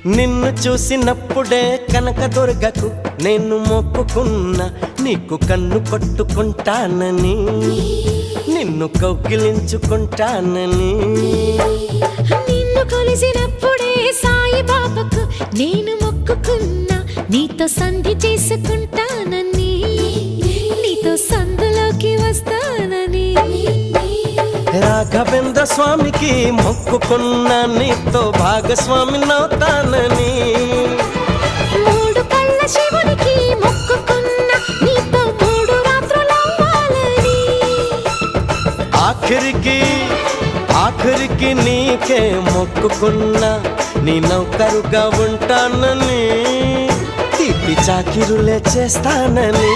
నిన్ను చూసినప్పుడే కనకదుర్గకు నేను మొక్కుకున్నా, నీకు కన్ను కొట్టుకుంటానని, నిన్ను కౌగిలించుకుంటానని. నిన్ను కొలిసినప్పుడే సాయిబాబాకు నేను మొక్కుకున్నా, నీతో సంధి చేసుకుంటానని, నీతో సందులోకి వస్తానని. రాఘవేంద్ర స్వామికి మొక్కుకున్నా, నీతో భాగస్వామి నవుతానని. మూడు కళ్ళ శివునికి మొక్కుకున్నా, నీతో 3 రాత్రులవ్వాలని. ఆఖరికి నీకే మొక్కుకున్నా, నీ నౌకరుగా ఉంటానని, తీపి చాకిరులే చేస్తానని.